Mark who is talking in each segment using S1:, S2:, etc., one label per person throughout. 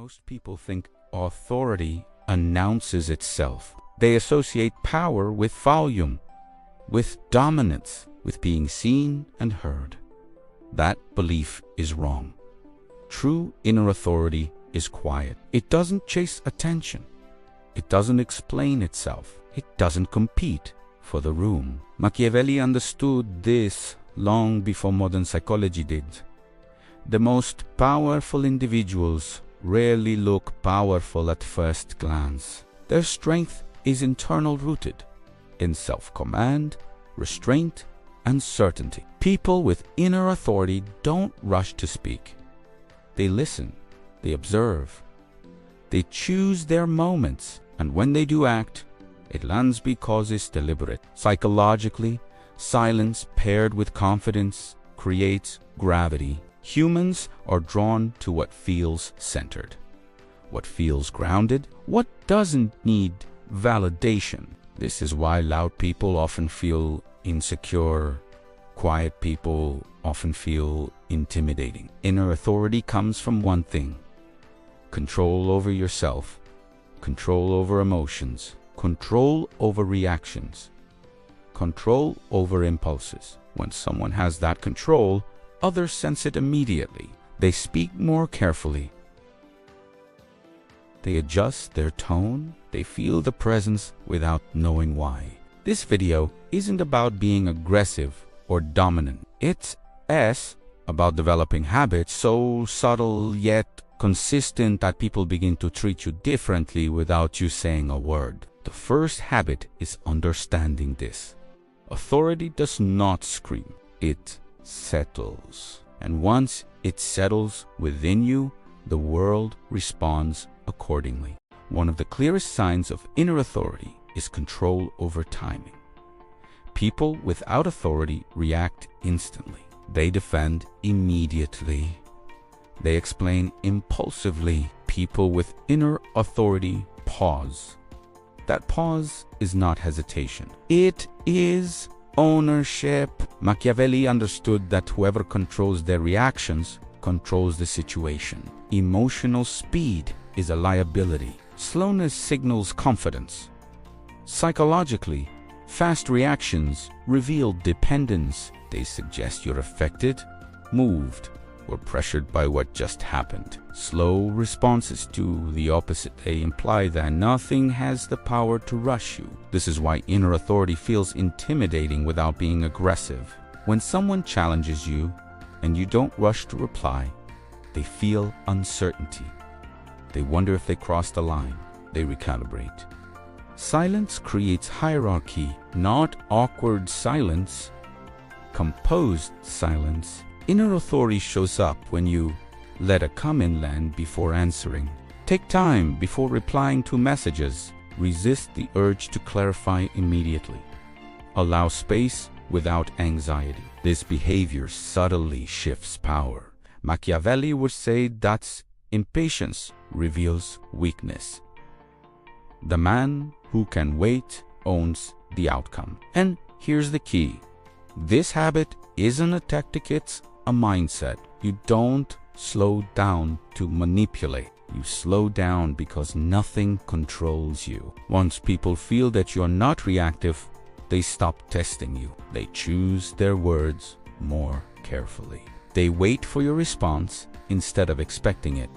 S1: Most people think authority announces itself. They associate power with volume, with dominance, with being seen and heard. That belief is wrong. True inner authority is quiet. It doesn't chase attention. It doesn't explain itself. It doesn't compete for the room. Machiavelli understood this long before modern psychology did. The most powerful individuals rarely look powerful at first glance. Their strength is internal, rooted in self-command, restraint, and certainty. People with inner authority don't rush to speak. They listen, they observe, they choose their moments, and when they do act, it lands because it's deliberate. Psychologically, silence paired with confidence creates gravity. Humans are drawn to what feels centered, what feels grounded, what doesn't need validation. This is why loud people often feel insecure. Quiet people often feel intimidating. Inner authority comes from one thing: control over yourself, control over emotions, control over reactions, control over impulses. When someone has that control, others sense it immediately. They speak more carefully. They adjust their tone. They feel the presence without knowing why. This video isn't about being aggressive or dominant. It's about developing habits so subtle yet consistent that people begin to treat you differently without you saying a word. The first habit is understanding this. Authority does not scream. It settles. And once it settles within you, the world responds accordingly. One of the clearest signs of inner authority is control over timing. People without authority react instantly. They defend immediately. They explain impulsively. People with inner authority pause. That pause is not hesitation. It is ownership. Machiavelli understood that whoever controls their reactions controls the situation. Emotional speed is a liability. Slowness signals confidence. Psychologically, fast reactions reveal dependence. They suggest you're affected, moved, or pressured by what just happened. Slow responses do the opposite. They imply that nothing has the power to rush you. This is why inner authority feels intimidating without being aggressive. When someone challenges you and you don't rush to reply, they feel uncertainty. They wonder if they crossed the line. They recalibrate. Silence creates hierarchy, not awkward silence. Composed silence. Inner authority shows up when you let a comment land before answering. Take time before replying to messages. Resist the urge to clarify immediately. Allow space without anxiety. This behavior subtly shifts power. Machiavelli would say that impatience reveals weakness. The man who can wait owns the outcome. And here's the key. This habit isn't a tactic, it's a mindset. You don't slow down to manipulate. You slow down because nothing controls you. Once people feel that you're not reactive, they stop testing you. They choose their words more carefully. They wait for your response instead of expecting it.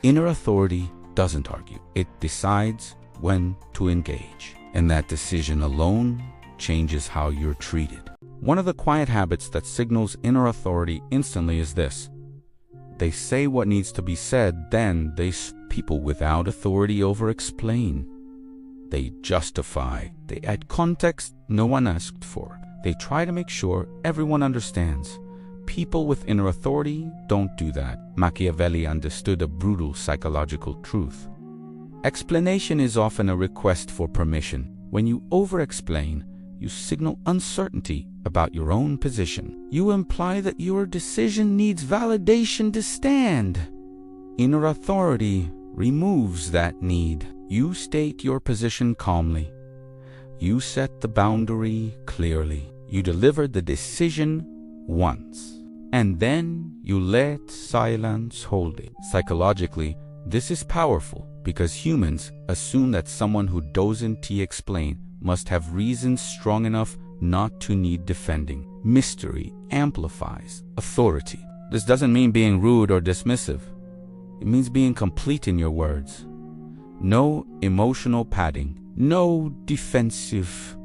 S1: Inner authority doesn't argue. It decides when to engage. And that decision alone changes how you're treated. One of the quiet habits that signals inner authority instantly is this. They say what needs to be said, then people without authority over-explain. They justify. They add context no one asked for. They try to make sure everyone understands. People with inner authority don't do that. Machiavelli understood a brutal psychological truth. Explanation is often a request for permission. When you over-explain, you signal uncertainty about your own position. You imply that your decision needs validation to stand. Inner authority removes that need. You state your position calmly. You set the boundary clearly. You deliver the decision once. And then you let silence hold it. Psychologically, This is powerful because humans assume that someone who doesn't explain must have reasons strong enough not to need defending. Mystery amplifies authority. This doesn't mean being rude or dismissive. It means being complete in your words. No emotional padding, no defensive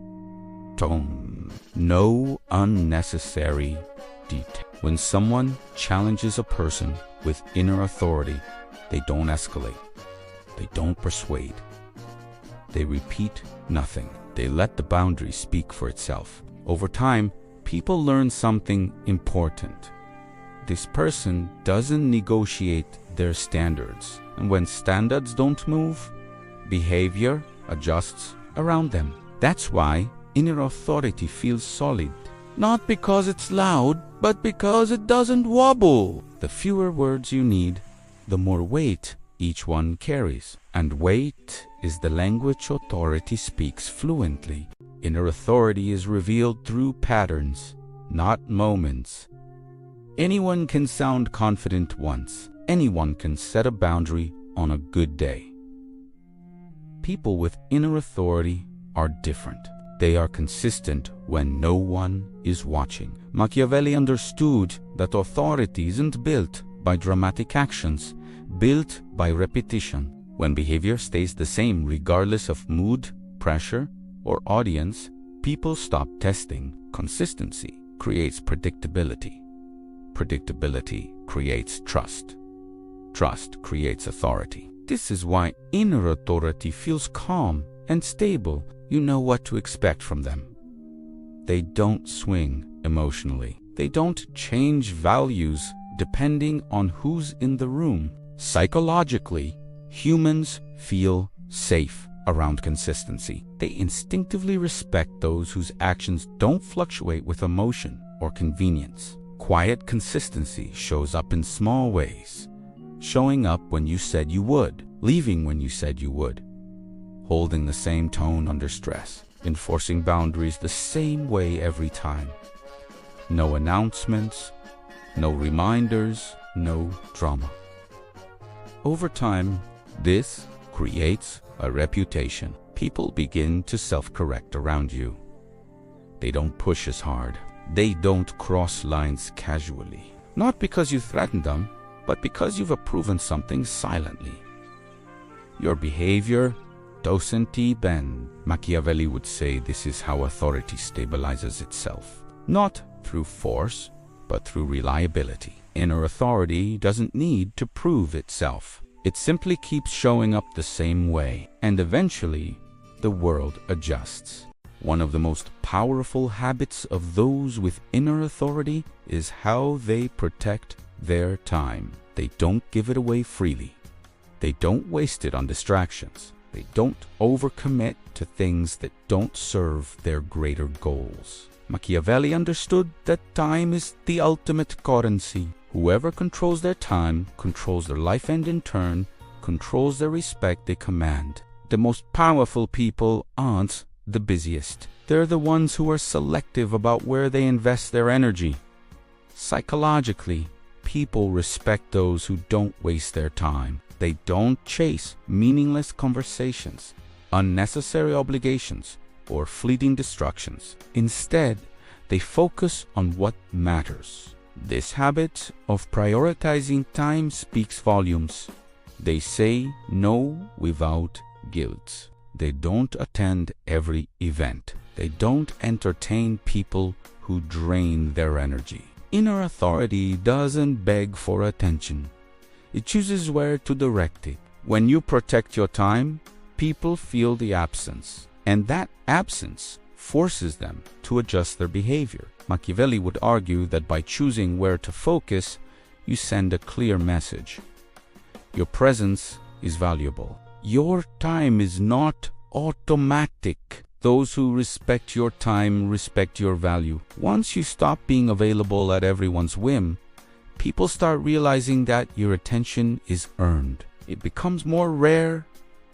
S1: tone, no unnecessary detail. When someone challenges a person with inner authority, they don't escalate. They don't persuade. They repeat nothing. They let the boundary speak for itself. Over time, people learn something important. This person doesn't negotiate their standards. And when standards don't move, behavior adjusts around them. That's why inner authority feels solid. Not because it's loud, but because it doesn't wobble. The fewer words you need, the more weight each one carries. And weight is the language authority speaks fluently. Inner authority is revealed through patterns, not moments. Anyone can sound confident once. Anyone can set a boundary on a good day. People with inner authority are different. They are consistent when no one is watching. Machiavelli understood that authority isn't built by dramatic actions, built by repetition. When behavior stays the same regardless of mood, pressure, or audience, people stop testing. Consistency creates predictability. Predictability creates trust. Trust creates authority. This is why inner authority feels calm and stable. You know what to expect from them. They don't swing emotionally. They don't change values depending on who's in the room. Psychologically, humans feel safe around consistency. They instinctively respect those whose actions don't fluctuate with emotion or convenience. Quiet consistency shows up in small ways. Showing up when you said you would, leaving when you said you would, holding the same tone under stress, enforcing boundaries the same way every time. No announcements, no reminders, no drama. Over time, this creates a reputation. People begin to self-correct around you. They don't push as hard. They don't cross lines casually. Not because you threatened them, but because you've proven something silently. Your behavior doesn't bend. Machiavelli would say this is how authority stabilizes itself. Not through force, but through reliability. Inner authority doesn't need to prove itself. It simply keeps showing up the same way, and eventually, the world adjusts. One of the most powerful habits of those with inner authority is how they protect their time. They don't give it away freely. They don't waste it on distractions. They don't overcommit to things that don't serve their greater goals. Machiavelli understood that time is the ultimate currency. Whoever controls their time controls their life, and in turn controls the respect they command. The most powerful people aren't the busiest. They're the ones who are selective about where they invest their energy. Psychologically, people respect those who don't waste their time. They don't chase meaningless conversations, unnecessary obligations, or fleeting distractions. Instead, they focus on what matters. This habit of prioritizing time speaks volumes. They say no without guilt. They don't attend every event. They don't entertain people who drain their energy. Inner authority doesn't beg for attention. It chooses where to direct it. When you protect your time, people feel the absence, and that absence forces them to adjust their behavior. Machiavelli would argue that by choosing where to focus, you send a clear message. Your presence is valuable. Your time is not automatic. Those who respect your time respect your value. Once you stop being available at everyone's whim, people start realizing that your attention is earned. It becomes more rare,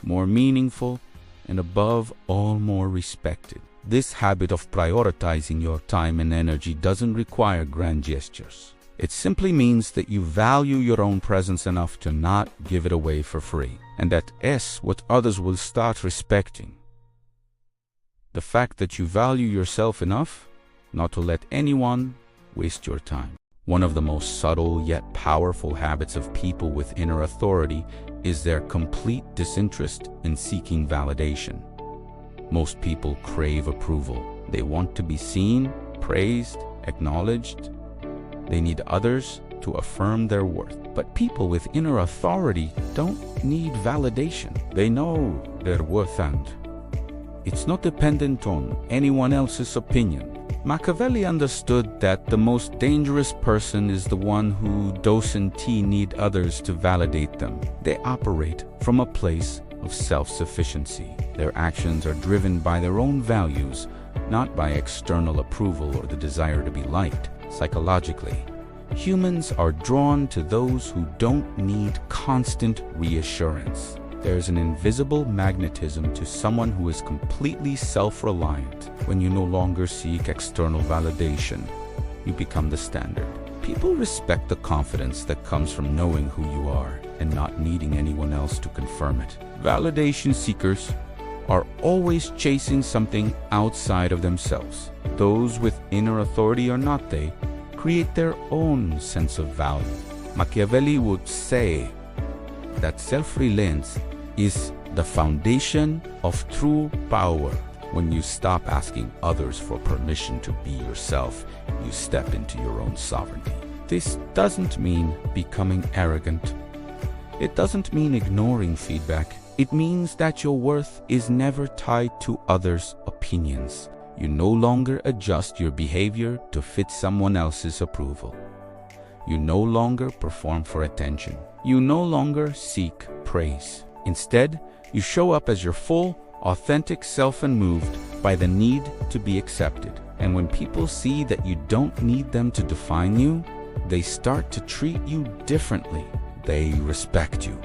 S1: more meaningful, and above all, more respected. This habit of prioritizing your time and energy doesn't require grand gestures. It simply means that you value your own presence enough to not give it away for free, and that is what others will start respecting. The fact that you value yourself enough not to let anyone waste your time. One of the most subtle yet powerful habits of people with inner authority is their complete disinterest in seeking validation. Most people crave approval. They want to be seen, praised, acknowledged. They need others to affirm their worth. But people with inner authority don't need validation. They know their worth, and it's not dependent on anyone else's opinion. Machiavelli understood that the most dangerous person is the one who doesn't need others to validate them. They operate from a place of self-sufficiency. Their actions are driven by their own values, not by external approval or the desire to be liked. Psychologically, humans are drawn to those who don't need constant reassurance. There's an invisible magnetism to someone who is completely self-reliant. When you no longer seek external validation, you become the standard. People respect the confidence that comes from knowing who you are and not needing anyone else to confirm it. Validation seekers are always chasing something outside of themselves. Those with inner authority or not, they create their own sense of value. Machiavelli would say that self-reliance is the foundation of true power. When you stop asking others for permission to be yourself, you step into your own sovereignty. This doesn't mean becoming arrogant. It doesn't mean ignoring feedback. It means that your worth is never tied to others' opinions. You no longer adjust your behavior to fit someone else's approval. You no longer perform for attention. You no longer seek praise. Instead, you show up as your full, authentic self, unmoved by the need to be accepted. And when people see that you don't need them to define you, they start to treat you differently. They respect you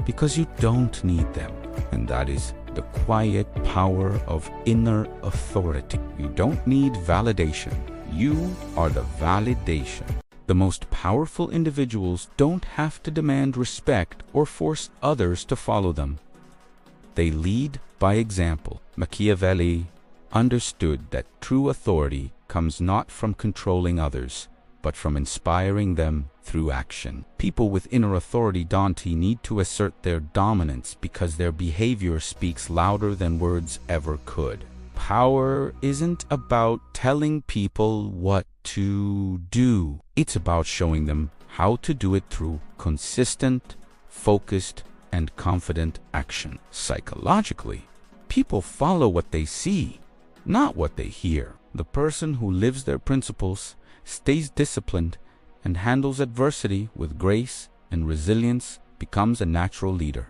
S1: because you don't need them. And that is the quiet power of inner authority. You don't need validation. You are the validation. The most powerful individuals don't have to demand respect or force others to follow them. They lead by example. Machiavelli understood that true authority comes not from controlling others, but from inspiring them through action. People with inner authority don't need to assert their dominance because their behavior speaks louder than words ever could. Power isn't about telling people what to do. It's about showing them how to do it through consistent, focused, and confident action. Psychologically, people follow what they see, not what they hear. The person who lives their principles, stays disciplined, and handles adversity with grace and resilience becomes a natural leader.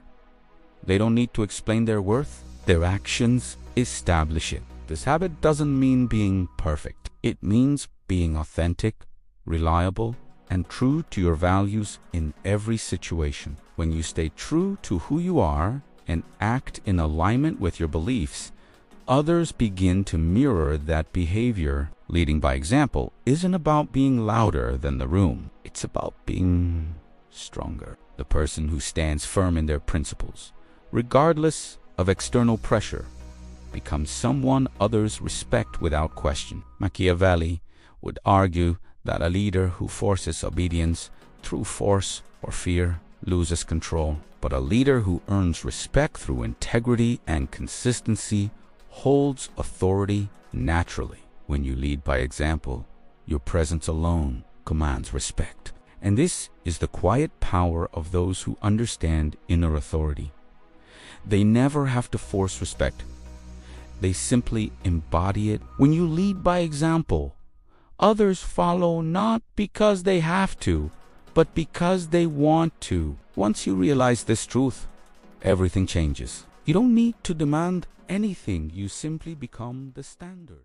S1: They don't need to explain their worth. Their actions establish it. This habit doesn't mean being perfect. It means being authentic, reliable, and true to your values in every situation. When you stay true to who you are and act in alignment with your beliefs, others begin to mirror that behavior. Leading by example isn't about being louder than the room. It's about being stronger. The person who stands firm in their principles, regardless of external pressure, becomes someone others respect without question. Machiavelli would argue that a leader who forces obedience through force or fear loses control, but a leader who earns respect through integrity and consistency holds authority naturally. When you lead by example, your presence alone commands respect. And this is the quiet power of those who understand inner authority. They never have to force respect. They simply embody it. When you lead by example, others follow not because they have to, but because they want to. Once you realize this truth, everything changes. You don't need to demand anything. You simply become the standard.